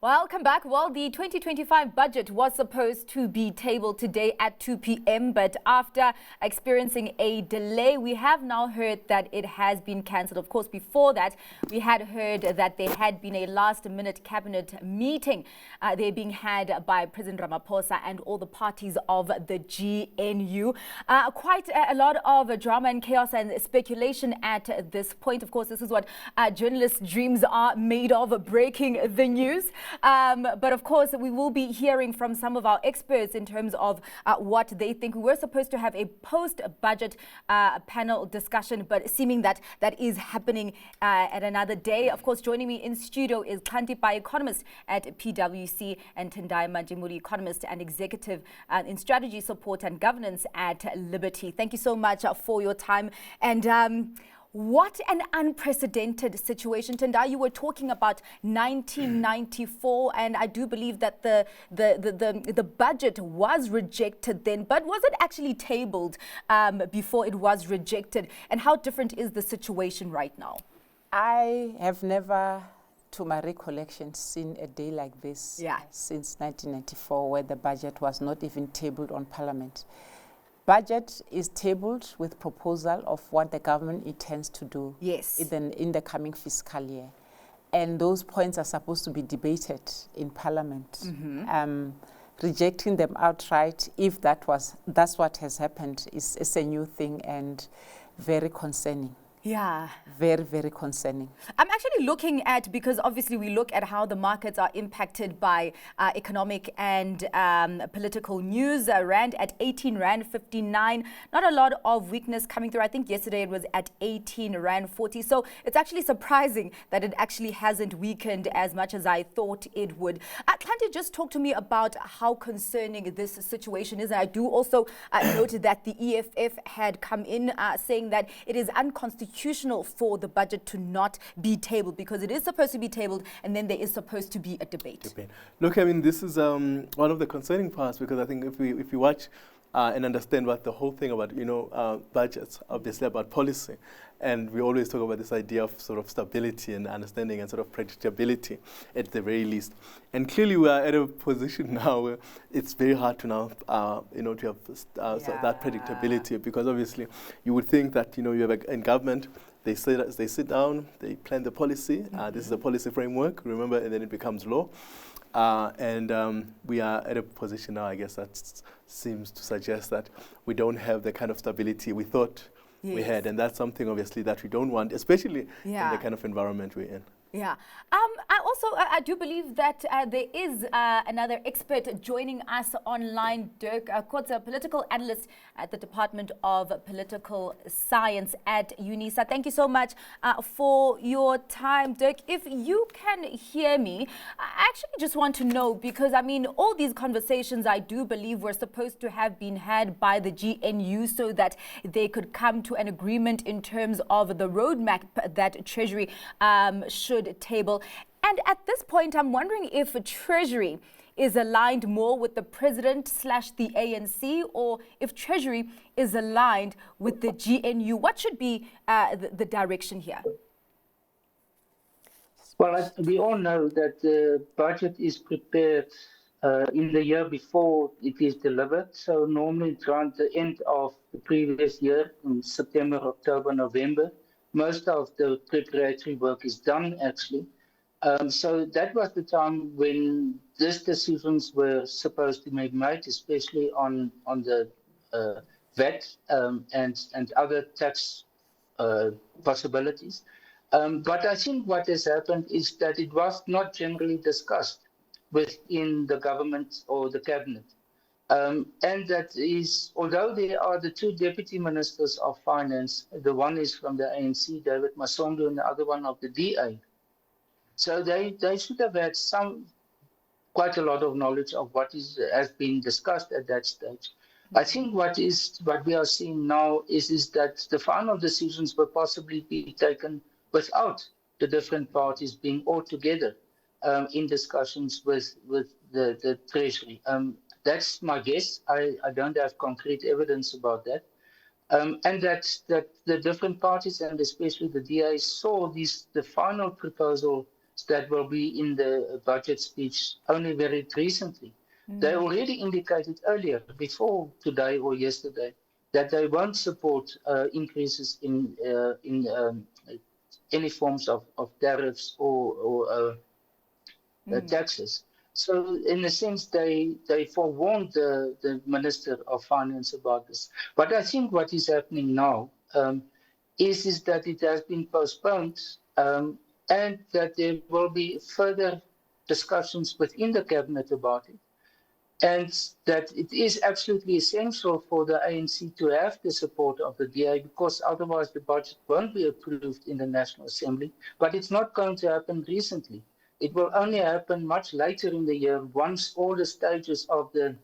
Welcome back. Well, the 2025 budget was supposed to be tabled today at 2 p.m., but after experiencing a delay, we have now heard that it has been cancelled. Of course, before that, we had heard that there had been a last-minute cabinet meeting. They're being had by President Ramaphosa and all the parties of the GNU. Quite a lot of drama and chaos and speculation at this point. Of course, this is what journalists' dreams are made of, breaking the news. But of course, we will be hearing from some of our experts in terms of what they think. We were supposed to have a post-budget panel discussion, but seeming that that is happening at another day. Of course, joining me in studio is Kantipa, economist at PwC, and Tendai Majimuri, economist and executive in strategy support and governance at Liberty. Thank you so much for your time. And what an unprecedented situation. Tendai, you were talking about 1994, and I do believe that the budget was rejected then. But was it actually tabled before it was rejected? And how different is the situation right now? I have never, to my recollection, seen a day like this since 1994, where the budget was not even tabled on Parliament. Budget is tabled with proposal of what the government intends to do in the coming fiscal year. And those points are supposed to be debated in Parliament. Rejecting them outright, if that's what has happened, is a new thing and very concerning. Yeah. Very, very concerning. I'm actually looking at, because obviously we look at how the markets are impacted by economic and political news. Rand at 18 Rand 59. Not a lot of weakness coming through. I think yesterday it was at 18 Rand 40. So it's actually surprising that it actually hasn't weakened as much as I thought it would. Can't you just talk to me about how concerning this situation is? And I do also note that the EFF had come in saying that it is unconstitutional for the budget to not be tabled, because it is supposed to be tabled and then there is supposed to be a debate. Look, I mean, this is one of the concerning parts, because I think if we watch and understand what the whole thing about, budgets, obviously about policy, and we always talk about this idea of sort of stability and understanding and sort of predictability at the very least. And clearly we are at a position now where it's very hard to now, to have so that predictability, because obviously you would think that, you have in government, they sit down, they plan the policy. This is a policy framework, remember, and then it becomes law. We are at a position now, I guess, that seems to suggest that we don't have the kind of stability we thought we had. And that's something, obviously, that we don't want, especially in the kind of environment we're in. Yeah. I do believe that there is another expert joining us online, Dirk Kotze, political analyst at the Department of Political Science at UNISA. Thank you so much for your time, Dirk. If you can hear me, I actually just want to know, because, I mean, all these conversations, I do believe, were supposed to have been had by the GNU so that they could come to an agreement in terms of the roadmap that Treasury should table. And at this point, I'm wondering if Treasury is aligned more with the president / the ANC, or if Treasury is aligned with the GNU. What should be the direction here? Well, we all know that the budget is prepared in the year before it is delivered. So normally it's around the end of the previous year, in September, October, November. Most of the preparatory work is done, actually. So that was the time when these decisions were supposed to be made, especially on the VAT and other tax possibilities. But I think what has happened is that it was not generally discussed within the government or the cabinet. And that is, although there are the two deputy ministers of finance, the one is from the ANC, David Masondo, and the other one of the DA. So they should have had quite a lot of knowledge of what has been discussed at that stage. I think what we are seeing now is that the final decisions will possibly be taken without the different parties being all together in discussions with the Treasury. That's my guess. I don't have concrete evidence about that. And that the different parties, and especially the DA, saw the final proposal that will be in the budget speech only very recently. They already indicated earlier, before today or yesterday, that they won't support increases in any forms of tariffs or taxes. So in a sense, they forewarned the Minister of Finance about this. But I think what is happening now is that it has been postponed and that there will be further discussions within the cabinet about it. And that it is absolutely essential for the ANC to have the support of the DA, because otherwise the budget won't be approved in the National Assembly. But it's not going to happen recently. It will only happen much later in the year, once all the stages of the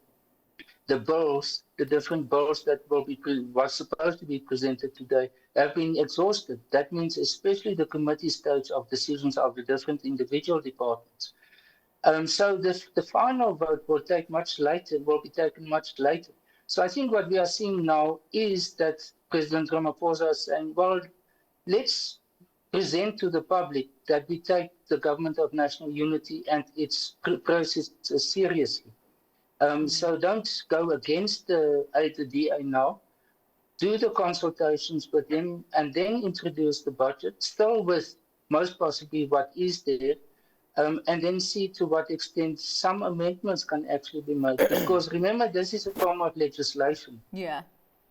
bills, the different bills that was supposed to be presented today, have been exhausted. That means especially the committee stage of decisions of the different individual departments. So the final vote will take much later, will be taken much later. So I think what we are seeing now is that President Ramaphosa is saying, well, let's present to the public that we take the Government of National Unity and its process seriously. So don't go against the DA now. Do the consultations with them and then introduce the budget, still with most possibly what is there, and then see to what extent some amendments can actually be made. Because remember, this is a form of legislation. Yeah.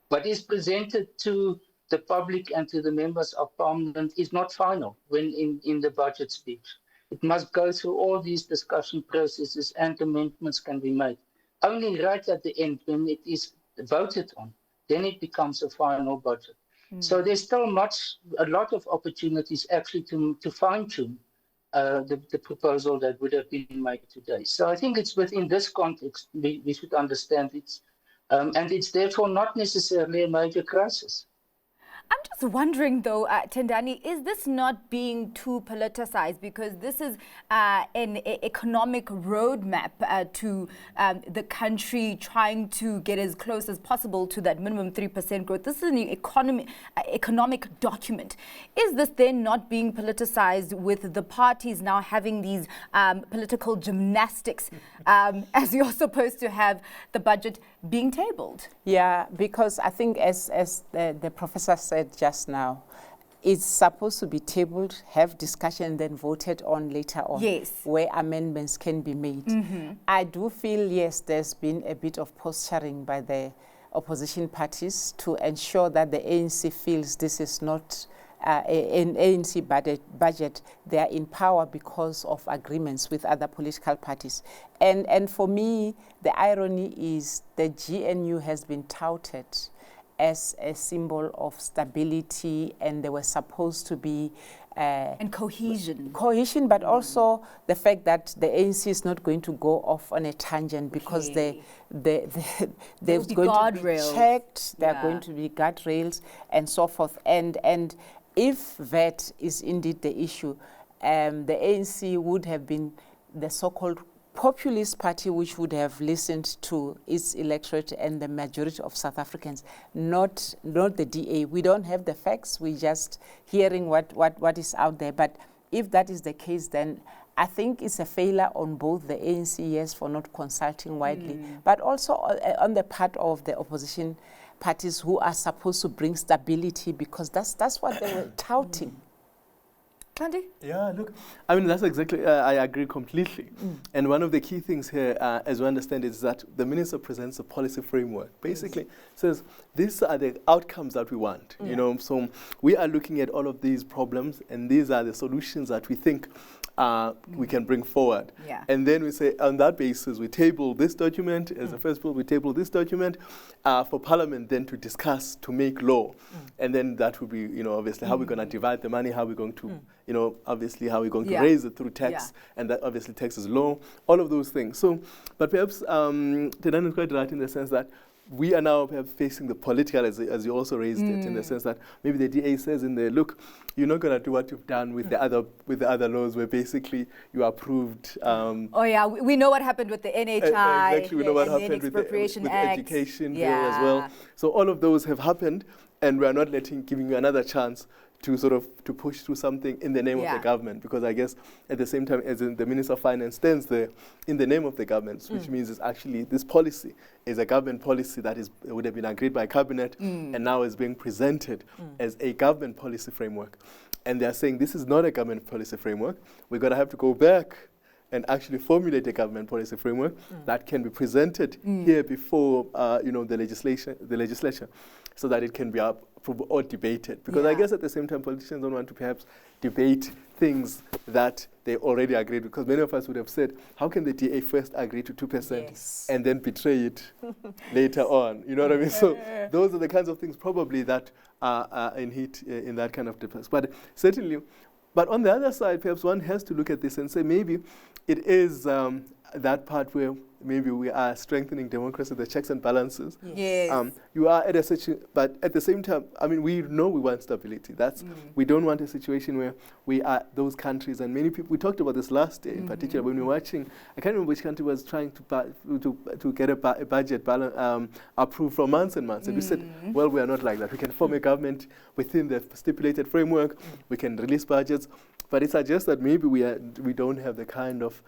What is presented to the public and to the members of parliament is not final when in the budget speech. It must go through all these discussion processes and amendments can be made. Only right at the end, when it is voted on, then it becomes a final budget. So there's still a lot of opportunities actually to fine-tune the proposal that would have been made today. So I think it's within this context we should understand it. And it's therefore not necessarily a major crisis. I'm just wondering, though, Tendani, is this not being too politicized? Because this is an economic roadmap to the country trying to get as close as possible to that minimum 3% growth. This is an economic document. Is this then not being politicized with the parties now having these political gymnastics as you're supposed to have the budget being tabled? Yeah, because I think as the professor said just now, it's supposed to be tabled, have discussion, and then voted on later on, yes, where amendments can be made. I do feel, yes, there's been a bit of posturing by the opposition parties to ensure that the ANC feels this is not an ANC budget. They are in power because of agreements with other political parties. And for me, the irony is the GNU has been touted as a symbol of stability, and they were supposed to be and cohesion, but also the fact that the ANC is not going to go off on a tangent because they're going to be checked, there are going to be guardrails and so forth. And if VAT is indeed the issue, the ANC would have been the so-called populist party which would have listened to its electorate and the majority of South Africans, not the DA. We don't have the facts, we're just hearing what is out there. But if that is the case, then I think it's a failure on both the ANC, yes, for not consulting widely, but also on the part of the opposition parties who are supposed to bring stability, because that's what they were touting. Andy? Yeah, look, I mean, that's exactly, I agree completely. And one of the key things here, as we understand, is that the minister presents a policy framework. Basically says, these are the outcomes that we want, you know, so we are looking at all of these problems, and these are the solutions that we think we can bring forward. Yeah. And then we say, on that basis, we table this document, as the first bill, we table this document for Parliament then to discuss, to make law. And then that will be, you know, obviously how we're going to divide the money, how we're going to, you know, obviously how we're going to raise it through tax, and that obviously tax is low, all of those things. So, but perhaps Tenan is quite right in the sense that we are now perhaps facing the political, as you also raised it, in the sense that maybe the DA says in there, look, you're not going to do what you've done with the other laws, where basically you approved. Oh yeah, we know what happened with the NHI. Exactly, we know what happened with the education bill as well. So all of those have happened, and we are not giving you another chance to sort of to push through something in the name of the government, because I guess at the same time as the Minister of Finance stands there in the name of the government, which means it's actually this policy is a government policy that would have been agreed by cabinet and now is being presented as a government policy framework. And they're saying this is not a government policy framework. We're going to have to go back and actually formulate a government policy framework that can be presented here before the legislature, so that it can be approved or debated. Because I guess at the same time, politicians don't want to perhaps debate things that they already agreed, because many of us would have said, how can the DA first agree to 2% and then betray it later on? You know what I mean? So those are the kinds of things probably that are in heat in that kind of debate. But certainly, but on the other side, perhaps one has to look at this and say maybe it is that part where maybe we are strengthening democracy, the checks and balances. Yes. You are at a situation, but at the same time, I mean, we know we want stability. We don't want a situation where we are those countries, and many people, we talked about this last year in particular, when we were watching, I can't remember which country was trying to get a budget approved for months and months. And we said, well, we are not like that. We can form a government within the stipulated framework. We can release budgets. But it suggests that maybe we don't have the kind of,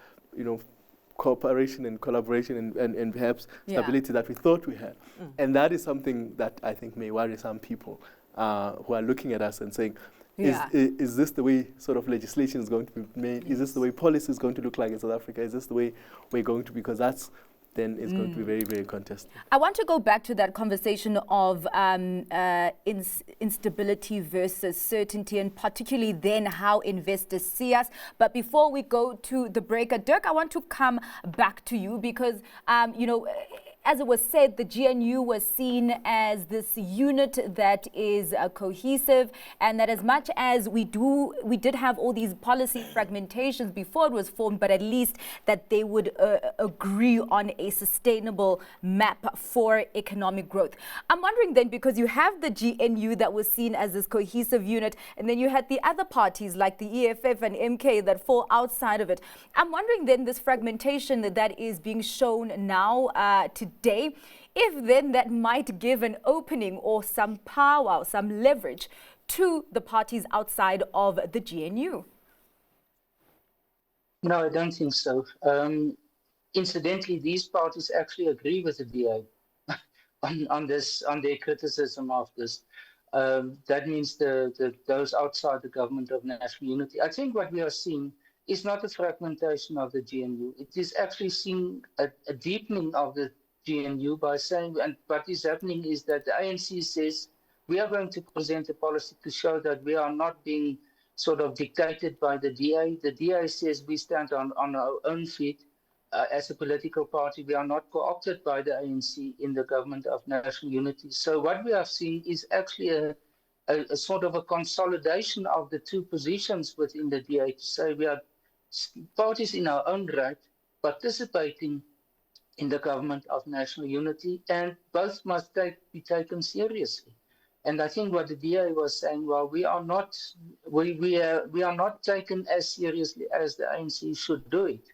cooperation and collaboration and perhaps stability that we thought we had. And that is something that I think may worry some people who are looking at us and saying, is this the way sort of legislation is going to be made? Is this the way policy is going to look like in South Africa? Is this the way we're going to be? Because that's then it's going to be very, very contested. I want to go back to that conversation of instability versus certainty, and particularly then how investors see us. But before we go to the break, Dirk, I want to come back to you because, as it was said, the GNU was seen as this unit that is cohesive, and that as much as we did have all these policy fragmentations before it was formed, but at least that they would agree on a sustainable map for economic growth. I'm wondering then, because you have the GNU that was seen as this cohesive unit, and then you had the other parties like the EFF and MK that fall outside of it. I'm wondering then, this fragmentation that is being shown now today, if then that might give an opening or some power, some leverage to the parties outside of the GNU. No, I don't think so. Incidentally, these parties actually agree with the DA on their criticism of this. That means those outside the government of national unity. I think what we are seeing is not a fragmentation of the GNU. It is actually seeing a deepening of the GNU by saying, and what is happening is that the ANC says, we are going to present a policy to show that we are not being sort of dictated by the DA. The DA says we stand on our own feet as a political party. We are not co-opted by the ANC in the government of national unity. So what we are seeing is actually a sort of a consolidation of the two positions within the DA to say we are parties in our own right, participating in the government of national unity, and both must be taken seriously. And I think what the DA was saying, well, we are not taken as seriously as the ANC should do it.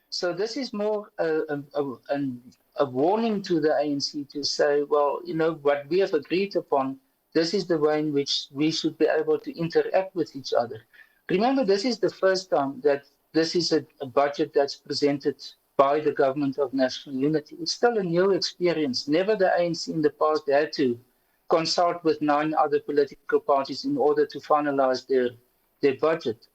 So this is more a warning to the ANC to say, well, what we have agreed upon, this is the way in which we should be able to interact with each other. Remember, this is the first time that this is a budget that's presented by the government of national unity. It's still a new experience. Never the ANC in the past had to consult with 9 other political parties in order to finalize their budget.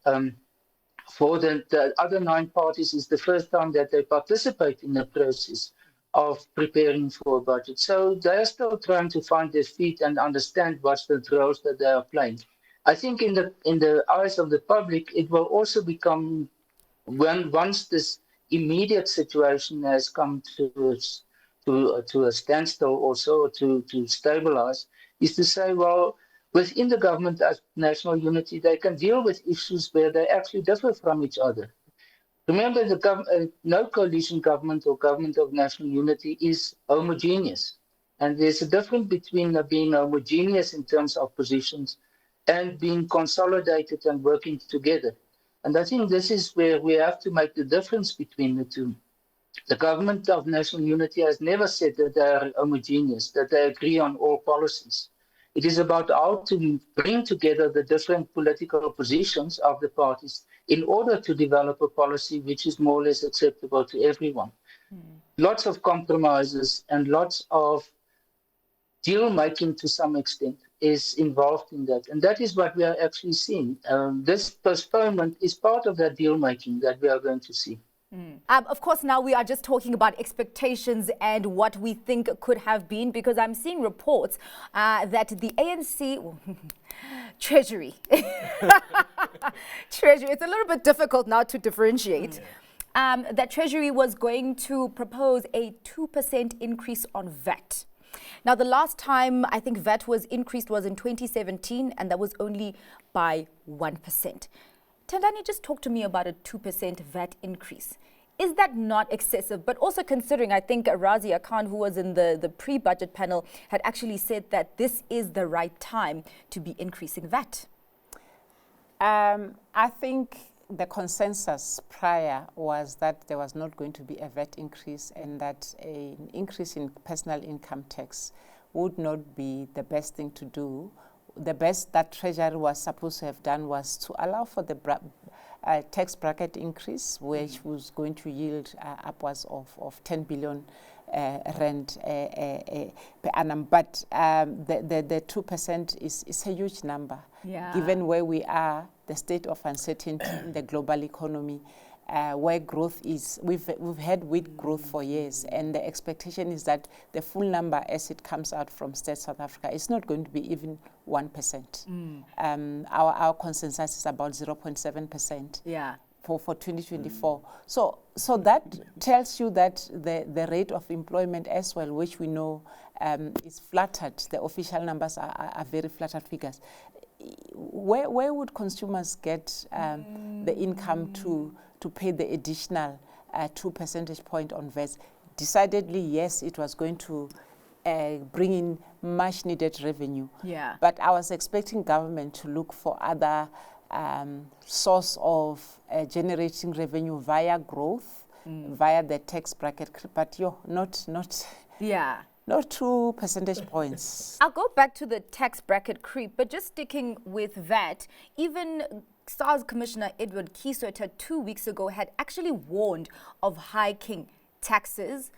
For the other 9 parties, it's the first time that they participate in the process of preparing for a budget. So they are still trying to find their feet and understand what's the roles that they are playing. I think in the eyes of the public, it will also become, once this immediate situation has come to a standstill also, to stabilize, is to say, well, within the government of national unity, they can deal with issues where they actually differ from each other. Remember, no coalition government or government of national unity is homogeneous. And there's a difference between being homogeneous in terms of positions and being consolidated and working together. And I think this is where we have to make the difference between the two. The government of national unity has never said that they are homogeneous, that they agree on all policies. It is about how to bring together the different political positions of the parties in order to develop a policy which is more or less acceptable to everyone. Lots of compromises and lots of deal making to some extent is involved in that. And that is what we are actually seeing. This postponement is part of that deal making that we are going to see. Of course, now we are just talking about expectations and what we think could have been, because I'm seeing reports that the ANC Treasury, Treasury, it's a little bit difficult now to differentiate. That Treasury was going to propose a 2% increase on VAT. Now, the last time I think VAT was increased was in 2017, and that was only by 1%. Tandani, just talk to me about a 2% VAT increase. Is that not excessive? But also considering, I think Razia Khan, who was in the pre-budget panel, had actually said that this is the right time to be increasing VAT. I think the consensus prior was that there was not going to be a VAT increase, and that an increase in personal income tax would not be the best thing to do. The best that Treasury was supposed to have done was to allow for the tax bracket increase, which was going to yield upwards of 10 billion rand per annum. But the 2% is a huge number, given where we are, the state of uncertainty in the global economy, where growth is. We've had weak growth for years, and the expectation is that the full number as it comes out from State South Africa is not going to be even 1%. Our consensus is about 0.7%. For 2024. So that tells you that the rate of employment as well, which we know is flattered, the official numbers are very flattered figures. Where would consumers get the income to pay the additional 2 percentage point on VAT? Decidedly, yes, it was going to bring in much needed revenue. But I was expecting government to look for other source of generating revenue via growth, via the tax bracket, but not 2 percentage points. I'll go back to the tax bracket creep, but just sticking with that, even SARS Commissioner Edward Kiesota 2 weeks ago had actually warned of hiking taxes,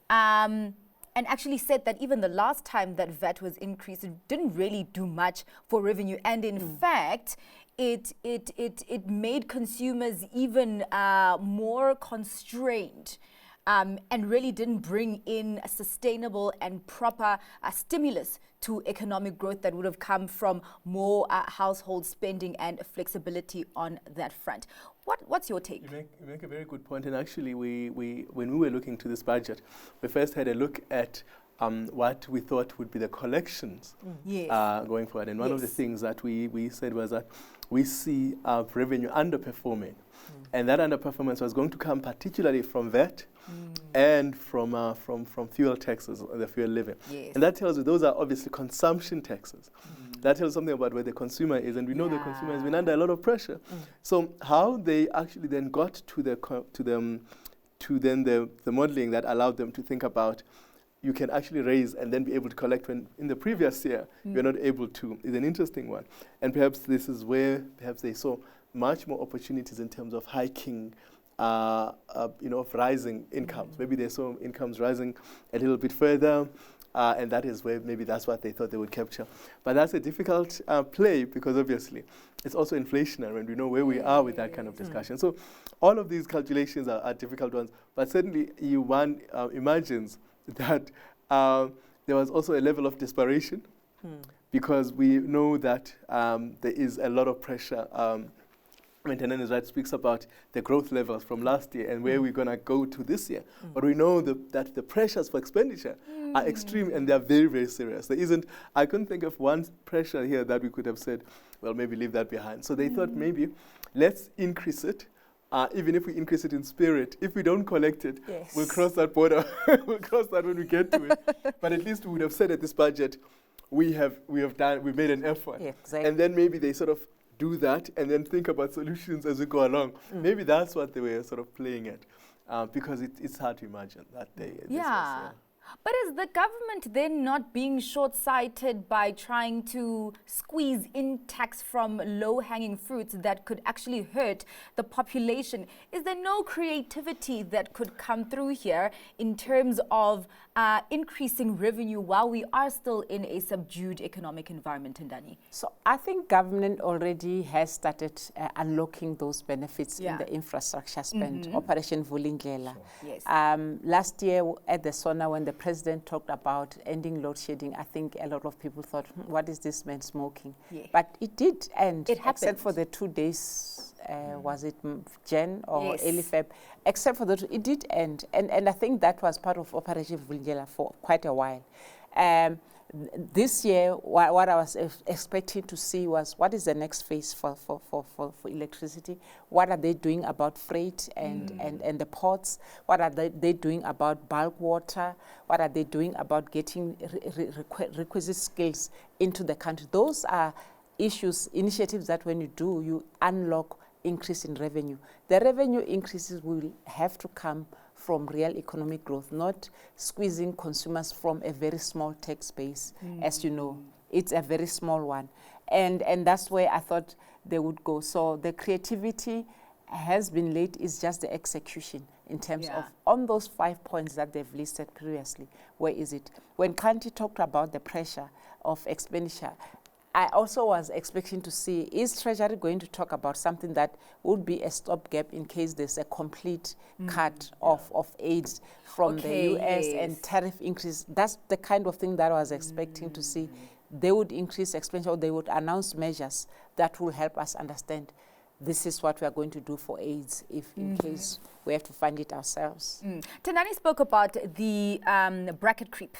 and actually said that even the last time that VAT was increased, it didn't really do much for revenue, and in fact, it made consumers even more constrained, and really didn't bring in a sustainable and proper stimulus to economic growth that would have come from more household spending and flexibility on that front. What's your take? You make a very good point, and actually when we were looking to this budget, we first had a look at what we thought would be the collections going forward. And one of the things that we said was that we see revenue underperforming. And that underperformance was going to come particularly from VAT and from fuel taxes, the fuel levy. And that tells you those are obviously consumption taxes. That tells something about where the consumer is, and we know the consumer has been under a lot of pressure. So how they actually then got to the modeling that allowed them to think about you can actually raise and then be able to collect when in the previous year you're not able to is an interesting one. And perhaps this is where perhaps they saw much more opportunities in terms of hiking, of rising incomes. Maybe they saw incomes rising a little bit further, and that is where maybe that's what they thought they would capture. But that's a difficult play, because obviously it's also inflationary, and we know where we are with that kind of discussion. So all of these calculations are difficult ones, but certainly one imagines that there was also a level of desperation, because we know that there is a lot of pressure. Maintenance right speaks about the growth levels from last year and where we're going to go to this year. But we know that the pressures for expenditure are extreme, and they're very, very serious. There isn't, I couldn't think of one pressure here that we could have said, well, maybe leave that behind. So they thought maybe let's increase it. Even if we increase it in spirit, if we don't collect it, we'll cross that border. We'll cross that when we get to it. But at least we would have said at this budget, we made an effort. And then maybe they sort of do that and then think about solutions as we go along. Maybe that's what they were sort of playing at, because it's hard to imagine that they. But is the government then not being short-sighted by trying to squeeze in tax from low-hanging fruits that could actually hurt the population? Is there no creativity that could come through here in terms of increasing revenue while we are still in a subdued economic environment, Ndani? So I think government already has started unlocking those benefits in the infrastructure spend, Operation Vulindlela. Yes. Last year at the SONA, when the president talked about ending load shedding, I think a lot of people thought, what is this man smoking? Yeah. But it did end, except for the 2 days, was it Jan or early Feb? Except for that, it did end. And I think that was part of Operation Vulindlela for quite a while. This year, what I was expecting to see was what is the next phase for electricity? What are they doing about freight and the ports? What are they doing about bulk water? What are they doing about getting requisite skills into the country? Those are initiatives that when you do, you unlock increase in revenue. The revenue increases will have to come from real economic growth, not squeezing consumers from a very small tax base. As you know, it's a very small one. And that's where I thought they would go. So the creativity has been late, it's just the execution in terms of on those 5 points that they've listed previously. Where is it? When Kanti talked about the pressure of expenditure, I also was expecting to see, is Treasury going to talk about something that would be a stopgap in case there's a complete cut of aids from the US and tariff increase? That's the kind of thing that I was expecting to see. They would increase expenditure, or they would announce measures that will help us understand this is what we are going to do for AIDS if in case we have to fund it ourselves. Tendani spoke about the bracket creep,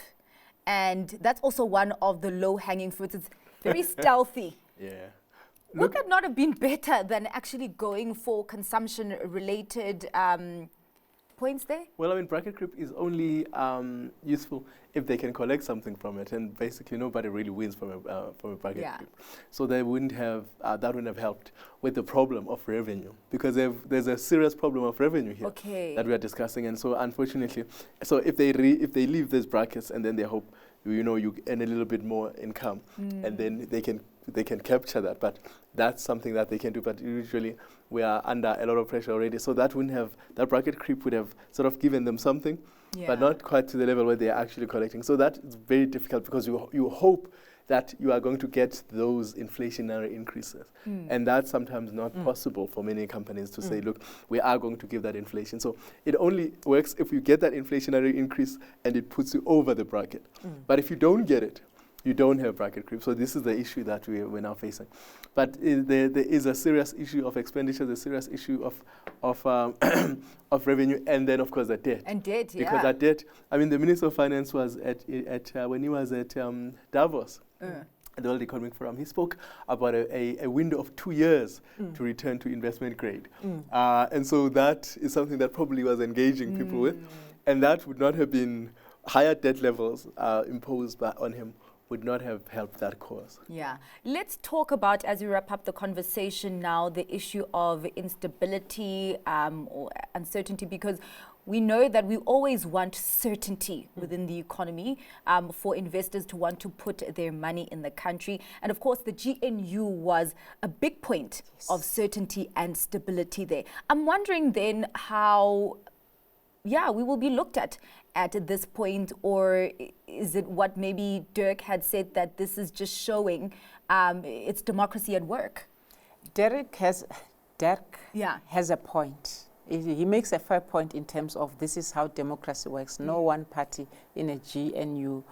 and that's also one of the low-hanging fruits. It's very stealthy. Yeah. Would that not have been better than actually going for consumption-related points there? Well, I mean, bracket creep is only useful if they can collect something from it, and basically nobody really wins from a bracket creep. So they wouldn't have that wouldn't have helped with the problem of revenue, because there's a serious problem of revenue here that we are discussing, and so unfortunately, so if they leave these brackets and then they hope you earn a little bit more income, and then they can capture that, but that's something that they can do. But usually we are under a lot of pressure already, so that bracket creep would have sort of given them something, but not quite to the level where they are actually collecting. So that is very difficult, because you hope that you are going to get those inflationary increases. And that's sometimes not possible for many companies to say, look, we are going to give that inflation. So it only works if you get that inflationary increase and it puts you over the bracket. But if you don't get it, you don't have bracket creep. So this is the issue that we're now facing. But there is a serious issue of expenditure, the serious issue of revenue, and then of course the debt. And debt, because that debt, I mean, the Minister of Finance was at when he was at Davos, at the World Economic Forum, he spoke about a window of 2 years to return to investment grade. And so that is something that probably was engaging people with, and that would not have been higher debt levels imposed on him would not have helped that cause. Yeah. Let's talk about, as we wrap up the conversation now, the issue of instability or uncertainty, because we know that we always want certainty within the economy for investors to want to put their money in the country. And of course, the GNU was a big point of certainty and stability there. I'm wondering then how we will be looked at this point, or is it what maybe Dirk had said, that this is just showing it's democracy at work? Dirk has a point. He makes a fair point in terms of this is how democracy works. No one party in a GNU,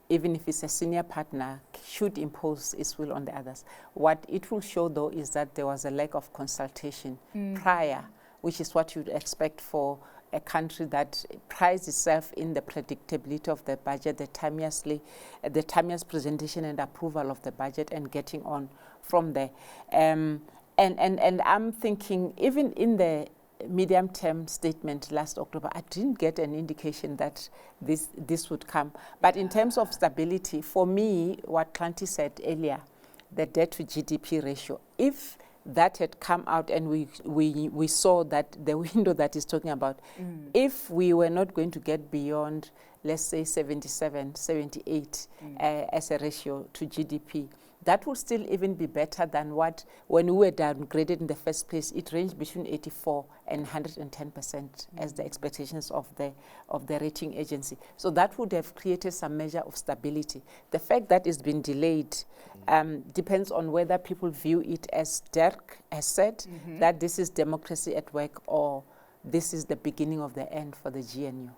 even if it's a senior partner, should impose its will on the others. What it will show, though, is that there was a lack of consultation prior, which is what you'd expect for a country that prides itself in the predictability of the budget, the timeous presentation and approval of the budget, and getting on from there. And I'm thinking, even in the medium-term statement last October, I didn't get an indication that this would come. But in terms of stability, for me, what Klanti said earlier, the debt to GDP ratio, if that had come out, and we saw that the window that he's talking about, if we were not going to get beyond, let's say 77, 78 as a ratio to GDP, that would still even be better than what, when we were downgraded in the first place, it ranged between 84 and 110% as the expectations of the rating agency. So that would have created some measure of stability. The fact that it's been delayed depends on whether people view it, as Dirk has said, that this is democracy at work, or this is the beginning of the end for the GNU.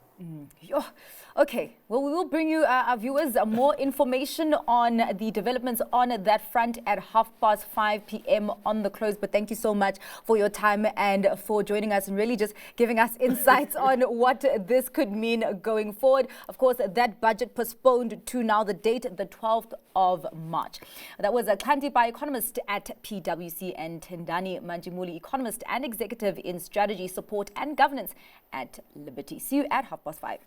Okay, well, we will bring you, our viewers, more information on the developments on that front at 5:30 p.m. on the close. But thank you so much for your time and for joining us and really just giving us insights on what this could mean going forward. Of course, that budget postponed to now the date, the 12th of March. That was a Kandiba economist at PwC and Tendani Manjimuli, economist and executive in strategy, support and governance at Liberty. See you at 5:30.